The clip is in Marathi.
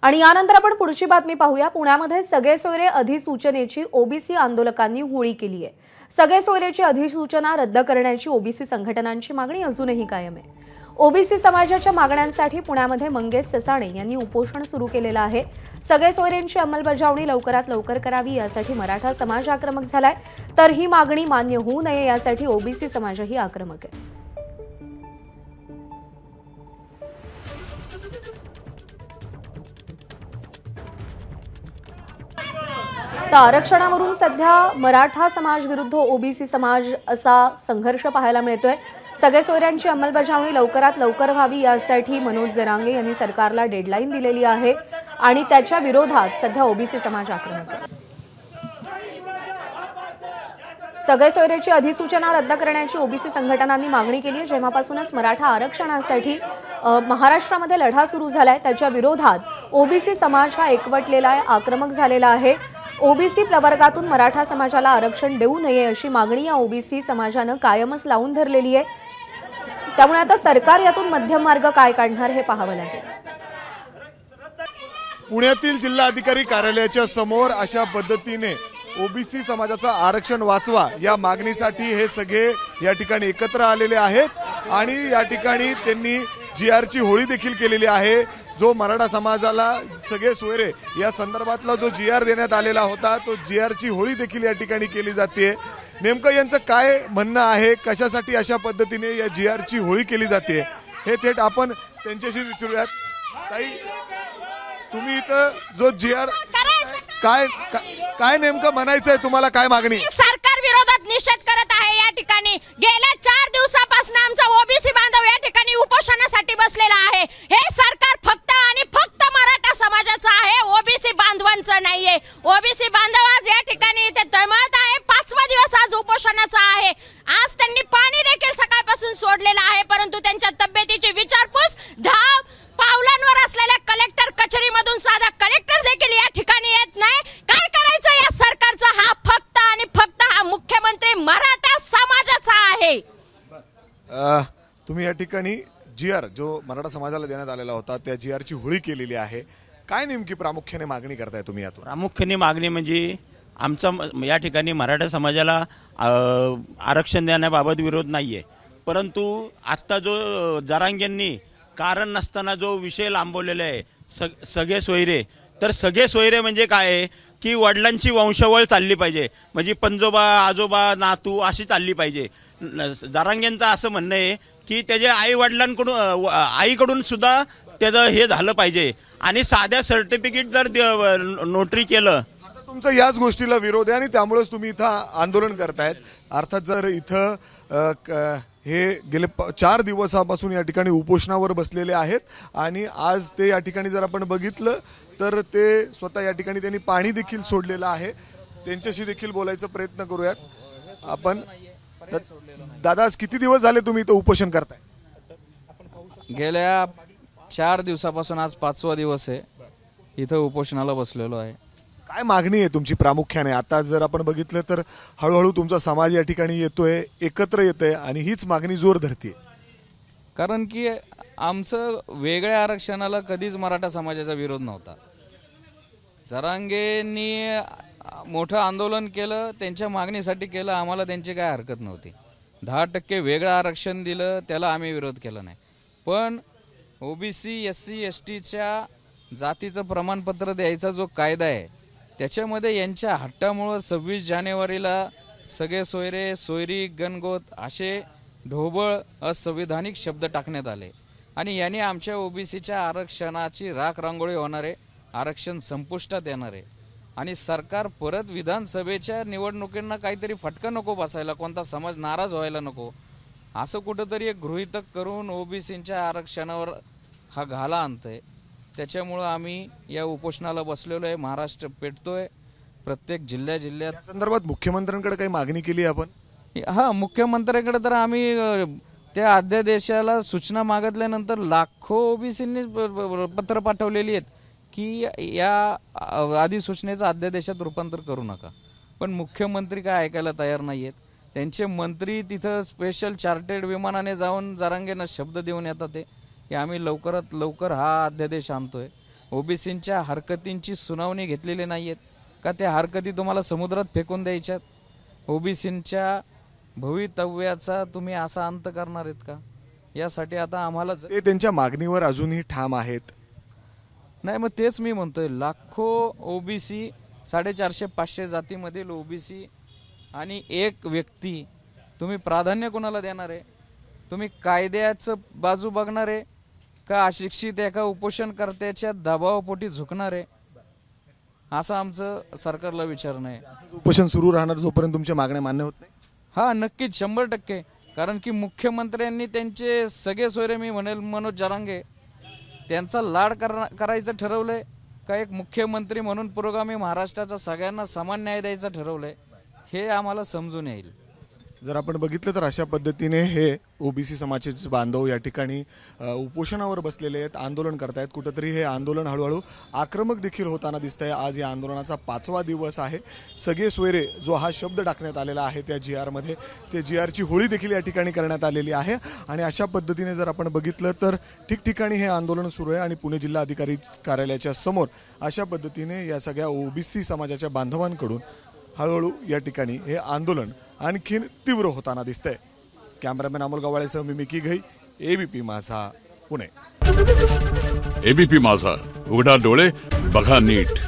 आणि यानंतर आपण पुढची बातमी पाहूया। पुण्यामध्ये सगळे सोयरे अधिसूचनेची ओबीसी आंदोलकांनी होळी केली आहे। सगळे सोयरेची अधिसूचना रद्द करण्याची ओबीसी संघटनांची मागणी अजूनही कायम आहे। ओबीसी समाजाच्या मागण्यांसाठी पुण्यामध्ये मंगेश ससाणे यांनी उपोषण सुरू केलेलं आहे। सगळे सोयऱ्यांची अंमलबजावणी लवकरात लवकर करावी यासाठी मराठा समाज आक्रमक झालाय, तर ही मागणी मान्य होऊ नये यासाठी ओबीसी समाजही आक्रमक आहे। आरक्षणावरून सध्या मराठा समाज विरुद्ध ओबीसी समाज असा संघर्ष पाहायला मिळतोय। सगळे सोयऱ्यांची अंमलबजावणी लवकरात लवकर व्हावी यासाठी मनोज जरांगे यांनी सरकारला डेडलाईन दिलेली आहे आणि त्याच्या विरोधात सध्या ओबीसी समाज आक्रमक आहे। सगळे सोयरेची अधिसूचना रद्द करण्याची ओबीसी संघटनांनी मागणी केली आहे। जेव्हापासूनच मराठा आरक्षणासाठी महाराष्ट्रामध्ये लढा सुरू झालाय, त्याच्या विरोधात ओबीसी समाज हा एकवटलेला आहे, आक्रमक झालेला आहे। ओबीसी प्रवर्गातून मराठा समाजाला आरक्षण देऊ नये अशी मागणी या ओबीसी समाजानं कायमच लावून धरलेली आहे। त्यामुळे आता सरकार यातून मध्यम मार्ग काय काढणार हे पाहावं लागेल। पुण्यातील जिल्हाधिकारी कार्यालयाच्या समोर अशा पद्धतीने ओबीसी समाजाचं आरक्षण वाचवा या मागणीसाठी हे सगळे या ठिकाणी एकत्र आलेले आहेत आणि या ठिकाणी त्यांनी जीआरची होळी देखील केलेली आहे। जो मराठा समाजाला सगळे सोयरे या संदर्भातला जो जीआर देण्यात आलेला होता तो जीआरची होळी देखील या ठिकाणी केली जाते। नेमकं यांचं काय म्हणणं आहे, कशासाठी अशा पद्धतीने या जीआरची होळी केली जाते हे थेट आपण त्यांच्याशी विचारूयात। ताई, तुम्ही इथं जो जीआर काय नेमकं म्हणायचंय, तुम्हाला काय मागणी? सरकार विरोधात निषेध करत आहे। या ठिकाणी गेल्या 4 दिवसापासून आमचा ओबीसी बांधव या ठिकाणी उपोषणासाठी बसलेला आहे। हे सरकार फक्त आणि फक्त मराठा समाजाचं आहे, ओबीसी बांधवांचं नाहीये। ओबीसी बांधव आज या ठिकाणी इथे तळमळत आहे। 5वा दिवस आज उपोषणाचा आहे। आज त्यांनी पाणी देखील सकाळपासून सोडलेलं आहे, परंतु त्यांच्या तब्येतीची विचारपूस 10 पावलांवर असलेल्या कलेक्टर कचेरीमधून साधा कलेक्टर देखील या ठिकाणी येत नाही। काय करायचं या सरकारचं? हा फक्त आणि फक्त हा मुख्यमंत्री मराठा समाजाचा आहे। तुम्ही या ठिकाणी जीआर जो मराठा समाजाला देण्यात आलेला होता त्या जीआरची होळी केलेली आहे, काय नेमकी प्रामुख्याने मागणी करताय तुम्ही यातून? प्रामुख्याने मागणी म्हणजे आमचा या ठिकाणी मराठा समाजाला आरक्षण देण्याबाबत विरोध नाहीये, परंतु आता जो जरांगेंनी कारण नसताना जो विषय लांबवलेला आहे सगळे सोयरे, तर सगळे सोयरे म्हणजे काय आहे की वडिलांची वंशावळ चालली पाहिजे, म्हणजे पंजोबा आजोबा नातू अशी चालली पाहिजे। जरांगेंचं असं म्हणणं आहे की त्याच्या आईकडून सुद्धा त्याचं हे झालं पाहिजे आणि साध्या सर्टिफिकेट जर नोटरी केलं। तुमचा याच गोष्टीला विरोध आहे आणि त्यामुळेच तुम्ही इथं आंदोलन करतायत। अर्थात जर इथं हे गेले 4 दिवसापासून या ठिकाणी उपोषणावर बसलेले आहेत आणि आज ते या ठिकाणी जर आपण बघितलं तर ते स्वतः या ठिकाणी त्यांनी पाणी देखील सोडलेलं आहे। त्यांच्याशी देखील बोलायचा प्रयत्न करूयात आपण। दादा, आज किती दिवस झाले तुम्ही इथं उपोषण करताय? गेल्या 4 दिवसापासून आज 5वा दिवस आहे इथं उपोषणाला बसलेलो आहे। काय मागणी आहे तुमची प्रामुख्याने? आता जर आपण बघितलं तर हळूहळू तुमचा समाज या ठिकाणी येतोय, एकत्र येतोय आणि हीच मागणी जोर धरते। कारण की आमचं वेगळ्या आरक्षणाला कधीच मराठा समाजाचा विरोध नव्हता। जरांगेंनी मोठं आंदोलन केलं, त्यांच्या मागणीसाठी केलं, आम्हाला त्यांची काय हरकत नव्हती। 10% वेगळं आरक्षण दिलं त्याला आम्ही विरोध केला नाही, पण ओबीसी SC STच्या जातीचं प्रमाणपत्र द्यायचा जो कायदा आहे त्याच्यामध्ये यांच्या हट्टामुळं 26 जानेवारीला सगळे सोयरे, सोयरी, गणगोत असे ढोबळ असंविधानिक शब्द टाकण्यात आले आणि याने आमच्या ओबीसीच्या आरक्षणाची राख रांगोळी होणार आहे, आरक्षण संपुष्टात येणार आहे आणि सरकार परत विधानसभेच्या निवडणुकींना काहीतरी फटका नको बसायला, कोणता समाज नाराज व्हायला नको, असं कुठंतरी एक गृहीतक करून ओबीसीच्या आरक्षणावर हा घाला आणतंय। त्याच्यामुळं आम्ही या उपोषणाला बसलेलो आहे। महाराष्ट्र पेटतोय, प्रत्येक जिल्ह्यात संदर्भात मुख्यमंत्र्यांकडे काही मागणी केली आपण? हा, मुख्यमंत्र्यांकडे तर आम्ही त्या अध्यादेशाला सूचना मागितल्यानंतर लाखो ओबीसींनी पत्र पाठवलेली आहेत की या अधिसूचनेचं अध्यादेशात रूपांतर करू नका, पण मुख्यमंत्री काय ऐकायला तयार नाही आहेत। त्यांचे मंत्री तिथं स्पेशल चार्टर्ड विमानाने जाऊन जरांगेंना शब्द देऊन येतात की आम्ही लवकरात लवकर हा अध्यादेश आणतोय। ओबीसींच्या हरकतींची सुनावणी घेतलेली नाही आहेत का? त्या हरकती तुम्हाला समुद्रात फेकून द्यायच्यात? ओबीसींच्या भवितव्याचा तुम्ही असा अंत करणार आहेत का? यासाठी आता आम्हाला ते त्यांच्या मागणीवर अजूनही ठाम आहेत. नाही, मग तेच मी म्हणतोय, लाखो ओबीसी 450-500 जातीमधील ओबीसी आणि एक व्यक्ती, तुम्ही प्राधान्य कोणाला देणार आहे? तुम्ही कायद्याचं बाजू बघणार आहे का अशिक्षित एका उपोषणकर्त्याच्या दबावापोटी झुकणार आहे? असं आमचं सरकारला विचारणं आहे. उपोषण सुरू राहणार जोपर्यंत तुमच्या मागण्या मान्य होत नाही? हा, नक्कीच 100%. कारण की मुख्यमंत्र्यांनी त्यांचे सगळे सोयरे, मी म्हणेल मनोज जरांगे, त्यांचा लाड करायचं ठरवलंय का एक मुख्यमंत्री म्हणून पुरोगामी महाराष्ट्राचा सगळ्यांना समान न्याय द्यायचा ठरवलंय? हे आम्हाला समजून येईल. जर आपण बघितलं तर अशा पद्धतीने हे ओबीसी समाजाचे बांधव या ठिकाणी उपोषणावर बसलेले आहेत, आंदोलन करतायत. कुठंतरी हे आंदोलन हळूहळू आक्रमक देखील होताना दिसतंय. आज या आंदोलनाचा 5वा दिवस आहे. सगळे सोयरे जो हा शब्द टाकण्यात आलेला आहे त्या GR मध्ये, ते GRची होळी देखील या ठिकाणी करण्यात आलेली आहे. आणि अशा पद्धतीने जर आपण बघितलं तर ठिकठिकाणी हे आंदोलन सुरू आहे. आणि पुणे जिल्हा अधिकारी कार्यालयाच्या समोर अशा पद्धतीने या सगळ्या ओबीसी समाजाच्या बांधवांकडून हळूहळू या ठिकाणी हे आंदोलन आणखीन तीव्र होताना दिसतंय. कॅमेरामॅन अमोल गवाळेसह मी मिकी घई, ABP माझा, पुणे. ABP माझा, उघडा डोळे बघा नीट.